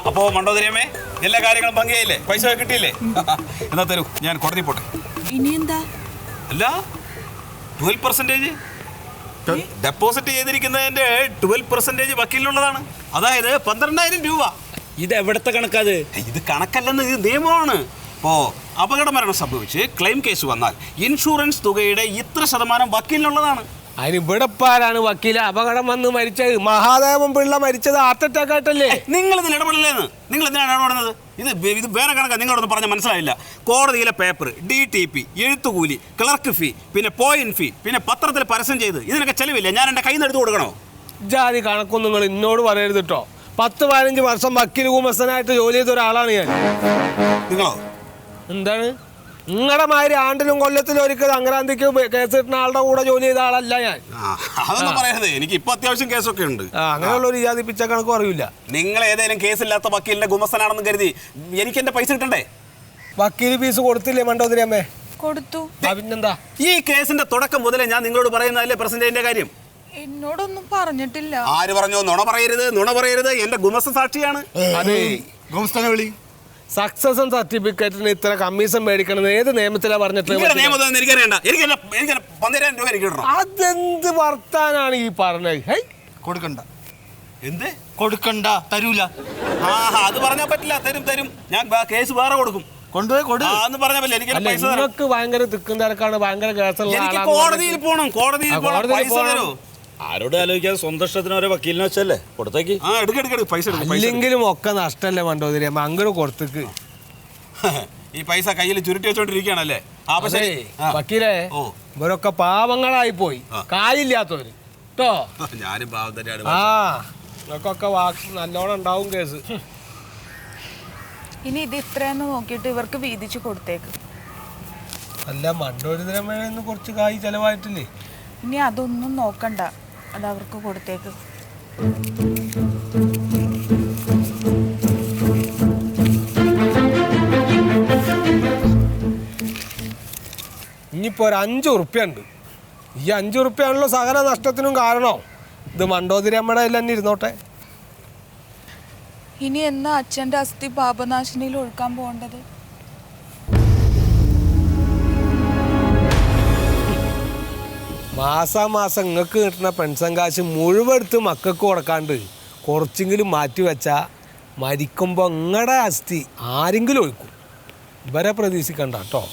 അപ്പോ മണ്ടോദരിയമ്മേ എല്ലാ കാര്യങ്ങളും ഭംഗിയായില്ലേ? പൈസ കിട്ടിയില്ലേ? എന്നാ തരൂ, ഞാൻ കോടതി പോട്ടെ. ഇനി എന്താ? അല്ല 12% ഡെപ്പോസിറ്റ് ചെയ്തിരിക്കുന്നതിന്റെ 12% വക്കീലിനുള്ളതാണ്. അതായത് 12,000 രൂപ. ഇത് എവിടത്തെ കണക്കാത്? ഇത് കണക്കല്ലെന്ന്, ഇത് നിയമമാണ്. ഇപ്പോ അപകട മരണം സംഭവിച്ച് ക്ലെയിം കേസ് വന്നാൽ ഇൻഷുറൻസ് തുകയുടെ ഇത്ര ശതമാനം വക്കീലിനുള്ളതാണ്. അതിന് ഇവിടെ പാരാണ് വക്കീല അപകടം വന്ന് മരിച്ചത്? മഹാദേവൻ പിള്ള മരിച്ചത് ഹാർട്ട് അറ്റാക്ക് ആയിട്ടല്ലേ? നിങ്ങൾ ഇതിൽ ഇടപെടില്ലേന്ന്? നിങ്ങൾ എന്തിനാണ് ഇടപെടുന്നത്? ഇത് വേറെ കണക്കാണ്. നിങ്ങളൊന്നും പറഞ്ഞാൽ മനസ്സിലായില്ല. കോടതിയിലെ പേപ്പർ, DTP, എഴുത്തുകൂലി, ക്ലർക്ക് ഫീ, പിന്നെ പോയിന്റ് ഫീ, പിന്നെ പത്രത്തിൽ പരസ്യം ചെയ്ത് ഇതിനൊക്കെ ചെലവില്ല. ഞാൻ എൻ്റെ കയ്യിൽ നിന്ന് എടുത്ത് കൊടുക്കണോ? ജാതി കണക്കൊന്നും നിങ്ങൾ എന്നോട് പറയരുത് കേട്ടോ. 10-15 വർഷം വക്കീൽ കുമസ്തനായിട്ട് ജോലി ചെയ്ത ഒരാളാണ് ഞാൻ. നിങ്ങളോ? എന്താണ് നിങ്ങളുടെ മാതിരി ആണ്ടിലും കൊല്ലത്തിലും ഒരിക്കൽ സംക്രാന്തിക്ക് കേസ് കിട്ടുന്ന ആളുടെ കൂടെ ജോലി ചെയ്ത ആളല്ല ഞാൻ. അതൊന്നും പറയരുത്. എനിക്ക് ഇപ്പൊ അത്യാവശ്യം കേസൊക്കെ ഉണ്ട്. അങ്ങനെയുള്ള ഒരു ജാതി പിച്ച കണക്കും അറിയില്ല. നിങ്ങൾ ഏതെങ്കിലും കേസില്ലാത്ത വക്കീലിന്റെ ഗുമസ്തനാണെന്ന് കരുതി എനിക്ക് എന്റെ പൈസ കിട്ടണ്ടേ? വക്കീൽ ഫീസ് കൊടുത്തില്ലേ മണ്ടോദരി അമ്മേ? കൊടുത്തു. പിന്നെന്താ? ഈ കേസിന്റെ തുടക്കം മുതലേ ഞാൻ നിങ്ങളോട് പറയുന്നതല്ലേ പ്രസന്റേറ്റിന്റെ കാര്യം? എന്നോടൊന്നും പറഞ്ഞിട്ടില്ല. ആര് പറഞ്ഞു? നുണ പറയരുത്. എന്റെ ഗുമസ്ത സാക്ഷിയാണ്. അതെ, ഗുമസ്തനെ വിളി. സക്സസും സർട്ടിഫിക്കറ്റിന് ഇത്ര കമ്മീഷൻ മേടിക്കണമെന്ന് ഏത് നിയമത്തിലാ പറഞ്ഞിട്ടുള്ളത്? എനിക്കറിയണ്ട. എനിക്ക് 12,000 രൂപ എനിക്ക് കിട്ടണം. അതെന്ത് വർത്താനാണ് ഈ പറഞ്ഞത്? കൊടുക്കണ്ട. എന്ത് കൊടുക്കണ്ട? തരൂല. അത് പറഞ്ഞാൽ പറ്റില്ല. തരും. ഞാൻ കേസ് വേറെ കൊടുക്കും. കൊണ്ടുപോയി എന്ന് പറഞ്ഞാൽ പറ്റില്ല. എനിക്ക് പൈസ തരണം. നിങ്ങൾക്ക് ഭയങ്കര തിക്കും തിരക്കാണ്, ഭയങ്കര കേസുള്ള എനിക്ക് കോടതിയിൽ പോകണം. പൈസ തരൂ. ആരോട് ആലോചിക്കാതെ സ്വന്തം ഇഷ്ടത്തിന് ഓരോ വക്കീലിനെ വെച്ചല്ലേ കൊടുത്തേക്ക്. എടുക്ക് പൈസ. ഇല്ലെങ്കിലും ഒക്കെ നഷ്ടല്ലേ മണ്ടോദരി അമ്മ? അങ്ങനെ കൊടുത്തേക്ക്. ഈ പൈസ കയ്യിൽ ചുരുട്ടി വെച്ചോണ്ടിരിക്കുകയാണല്ലേ? വക്കീലേ, ഇവരൊക്കെ പാവങ്ങളായി പോയി, കായില്ലാത്തവര് കേട്ടോ. ഞാനും പാവം തന്നെയാണ്. നിങ്ങൾക്കൊക്കെ നല്ലോണം ഉണ്ടാവും കേസ്. ഇനി ഇത് ഇത്രയെന്ന് നോക്കിയിട്ട് ഇവർക്ക് വീതിച്ചു കൊടുത്തേക്ക്. അല്ല, മണ്ടോദരിയമ്മേന്ന് കുറച്ച് കായ് ചെലവായിട്ടില്ലേ? ഇനി അതൊന്നും നോക്കണ്ട, അത് അവർക്ക് കൊടുത്തേക്ക്. ഇനിയിപ്പോൾ ഒരു 5 ഉറുപ്പ്യ ഉണ്ട്. ഈ 5 ഉറുപ്പ്യാണല്ലോ സകല നഷ്ടത്തിനും കാരണം. ഇത് മണ്ടോദരി അമ്മയുടെ കയ്യിൽ തന്നെ ഇരുന്നോട്ടെ. ഇനി എന്നാ അച്ഛൻ്റെ അസ്ഥി പാപനാശിനിയിൽ ഒഴുക്കാൻ പോകേണ്ടത്? മാസാമാസം നിങ്ങൾക്ക് കിട്ടുന്ന പെൻഷൻ കാശ് മുഴുവൻ എടുത്ത് മക്കൾക്ക് കൊടുക്കാണ്ട് കുറച്ചെങ്കിലും മാറ്റി വെച്ചാൽ മരിക്കുമ്പോൾ നിങ്ങളുടെ അസ്ഥി ആരെങ്കിലും ഒഴിക്കും. ഇവരെ പ്രതീക്ഷിക്കണ്ട കേട്ടോ.